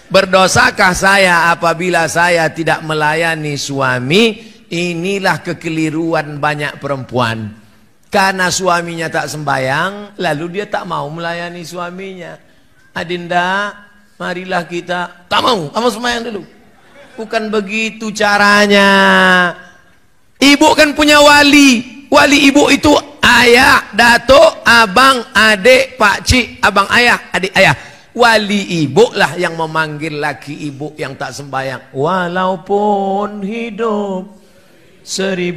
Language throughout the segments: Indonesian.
Berdosakah saya apabila saya tidak melayani suami? Inilah kekeliruan banyak perempuan. Karena suaminya tak sembahyang, lalu dia tak mau melayani suaminya. Adinda, marilah kita, tak mau, kamu sembahyang dulu. Bukan begitu caranya. Ibu kan punya wali. Wali ibu itu ayah, datuk, abang, adik, pakcik, abang ayah, adik ayah. Wali ibu lah yang memanggil laki ibu yang tak sembahyang. Walaupun hidup 1000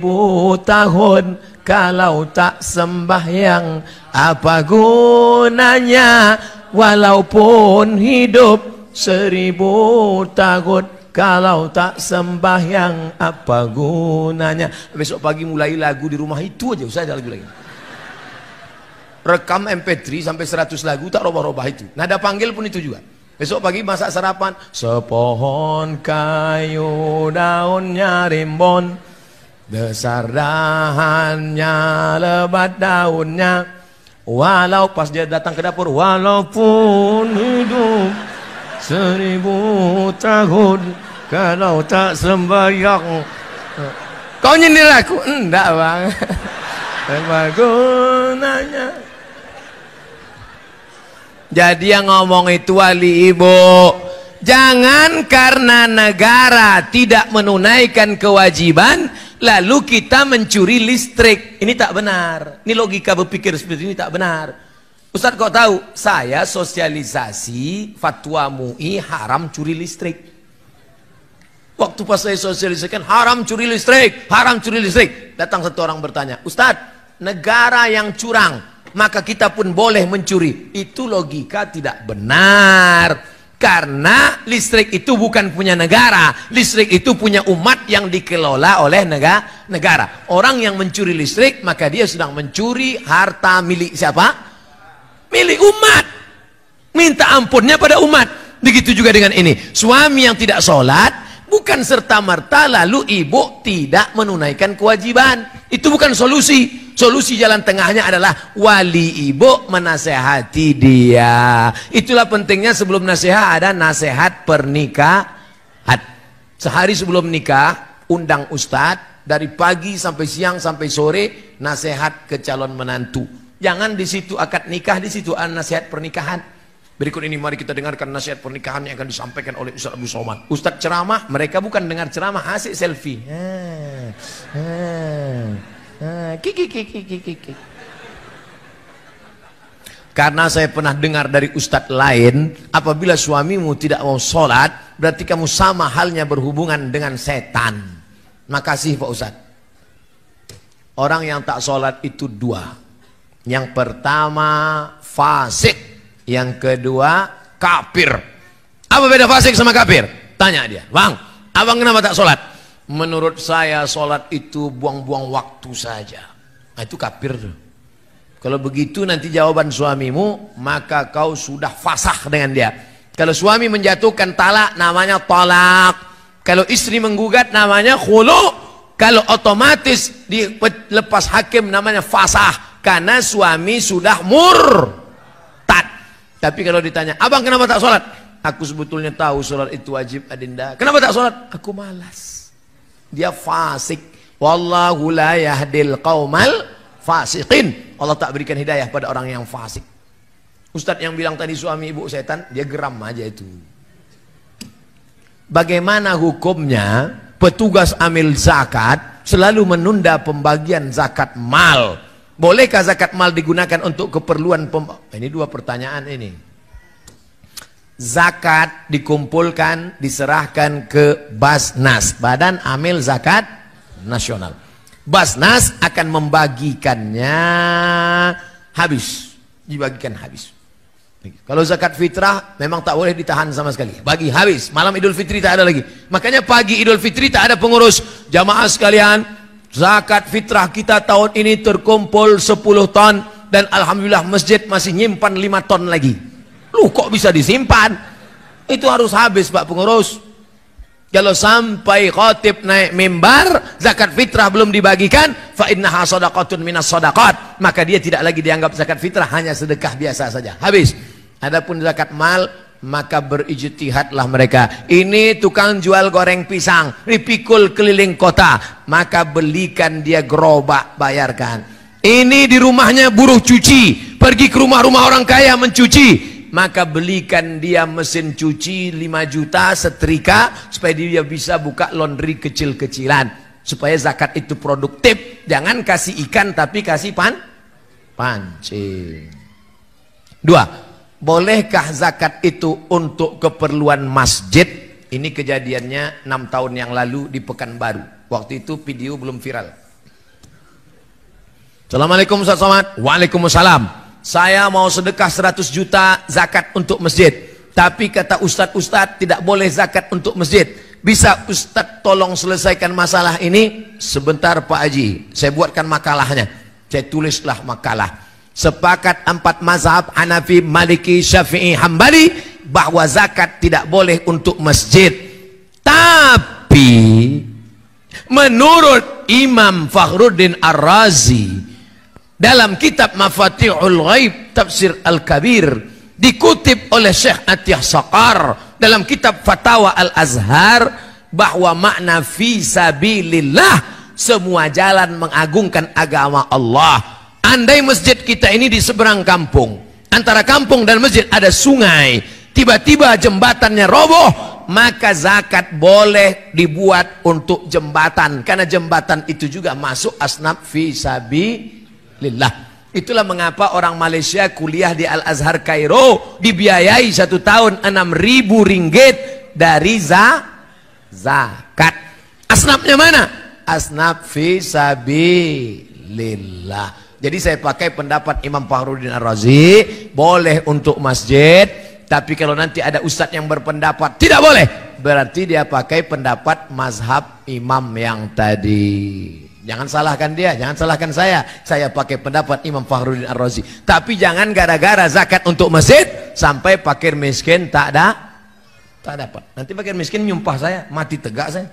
tahun, kalau tak sembahyang apa gunanya? Walaupun hidup 1000 tahun, kalau tak sembahyang apa gunanya? Besok pagi mulai lagu di rumah itu aja, usah ada lagu lagi. Rekam MP3 sampai 100 lagu, tak robah-robah itu. Nada panggil pun itu juga. Besok pagi masak sarapan. Sepohon kayu daunnya rimbun, besar dahannya, lebat daunnya. Walau pas dia datang ke dapur, walaupun hidup 1000 tahun, kalau tak sembahyang. Kau nyindir aku? Enggak bang. Apa gunanya? Jadi yang ngomong itu wali ibu. Jangan karena negara tidak menunaikan kewajiban lalu kita mencuri listrik. Ini tak benar. Ini logika berpikir seperti ini tak benar. Ustadz kau tahu, saya sosialisasi fatwa MUI haram curi listrik. Waktu pas saya sosialisasikan haram curi listrik, haram curi listrik. Datang satu orang bertanya, Ustadz, negara yang curang maka kita pun boleh mencuri. Itu logika tidak benar. Karena listrik itu bukan punya negara, listrik itu punya umat yang dikelola oleh negara. Orang yang mencuri listrik maka dia sedang mencuri harta milik siapa? Milik umat. Minta ampunnya pada umat. Begitu juga dengan ini. Suami yang tidak sholat bukan serta-merta lalu ibu tidak menunaikan kewajiban. Itu bukan solusi. Solusi jalan tengahnya adalah wali ibu menasehati dia. Itulah pentingnya sebelum nasihat ada nasihat pernikahan. Sehari sebelum nikah undang ustadz, dari pagi sampai siang sampai sore nasihat ke calon menantu. Jangan di situ akad nikah, di situ nasihat pernikahan. Berikut ini mari kita dengarkan nasihat pernikahan yang akan disampaikan oleh Ustaz Abu Somad. Ustaz ceramah, mereka bukan dengar ceramah, asik selfie. Karena saya pernah dengar dari ustadz lain, apabila suamimu tidak mau sholat, berarti kamu sama halnya berhubungan dengan setan. Makasih Pak Ustadz. Orang yang tak sholat itu dua. Yang pertama fasik. Yang kedua kafir. Apa beda fasik sama kafir? Tanya dia, bang, abang kenapa tak sholat? Menurut saya sholat itu buang-buang waktu saja. Nah, itu kafir. Kalau begitu nanti jawaban suamimu, maka kau sudah fasah dengan dia. Kalau suami menjatuhkan talak, namanya talak. Kalau istri menggugat, namanya khulu. Kalau otomatis dilepas hakim, namanya fasah. Karena suami sudah murtad. Tapi kalau ditanya, abang kenapa tak sholat? Aku sebetulnya tahu sholat itu wajib adinda. Kenapa tak sholat? Aku malas. Dia fasik. Wallahu la yahdil qaumal fasiqin. Allah tak berikan hidayah pada orang yang fasik. Ustadz yang bilang tadi suami ibu setan, dia geram aja itu. Bagaimana hukumnya petugas amil zakat selalu menunda pembagian zakat mal? Bolehkah zakat mal digunakan untuk keperluan ini dua pertanyaan ini. Zakat dikumpulkan, diserahkan ke Basnas, Badan Amil Zakat Nasional. Basnas akan membagikannya habis, dibagikan habis. Kalau zakat fitrah memang tak boleh ditahan sama sekali, bagi habis. Malam Idul Fitri tak ada lagi. Makanya pagi Idul Fitri tak ada pengurus. Jamaah sekalian, zakat fitrah kita tahun ini terkumpul 10 ton dan alhamdulillah masjid masih nyimpan 5 ton lagi. Lu kok bisa disimpan? Itu harus habis Pak pengurus. Kalau sampai khatib naik mimbar, zakat fitrah belum dibagikan, fa innaha shadaqatun minas shadaqat, maka dia tidak lagi dianggap zakat fitrah, hanya sedekah biasa saja. Habis. Adapun zakat mal Maka berijtihadlah mereka. Ini tukang jual goreng pisang, dipikul keliling kota, maka belikan dia gerobak, bayarkan. Ini di rumahnya buruh cuci, pergi ke rumah-rumah orang kaya mencuci, maka belikan dia mesin cuci 5 juta, setrika, supaya dia bisa buka laundry kecil-kecilan, supaya zakat itu produktif. Jangan kasih ikan tapi kasih pancing. 2. Bolehkah zakat itu untuk keperluan masjid? Ini kejadiannya 6 tahun yang lalu di Pekanbaru. Waktu itu video belum viral. Assalamualaikum Ustaz Somad. Waalaikumsalam. Saya mau sedekah 100 juta zakat untuk masjid. Tapi kata Ustadz tidak boleh zakat untuk masjid. Bisa Ustadz tolong selesaikan masalah ini? Sebentar Pak Haji, saya buatkan makalahnya. Saya tulislah makalah. Sepakat 4 mazhab Hanafi, Maliki, Syafi'i, Hambali bahwa zakat tidak boleh untuk masjid. Tapi menurut Imam Fakhruddin Ar-Razi dalam kitab Mafatihul Ghaib Tafsir Al-Kabir, dikutip oleh Syekh Atiyah Saqar dalam kitab Fatawa Al-Azhar, bahwa makna fi sabilillah semua jalan mengagungkan agama Allah. Andai masjid kita ini di seberang kampung, antara kampung dan masjid ada sungai, tiba-tiba jembatannya roboh, maka zakat boleh dibuat untuk jembatan, karena jembatan itu juga masuk asnaf fi sabilillah. Itulah mengapa orang Malaysia kuliah di Al-Azhar Kairo dibiayai 1 tahun 6.000 ringgit dari zakat. Asnafnya mana? Asnaf fi sabilillah. Jadi saya pakai pendapat Imam Fakhruddin Ar-Razi, boleh untuk masjid. Tapi kalau nanti ada ustadz yang berpendapat tidak boleh, berarti dia pakai pendapat mazhab imam yang tadi. Jangan salahkan dia, jangan salahkan saya. Saya pakai pendapat Imam Fakhruddin Ar-Razi. Tapi jangan gara-gara zakat untuk masjid sampai fakir miskin tak dapat. Nanti fakir miskin nyumpah saya, mati tegak saya.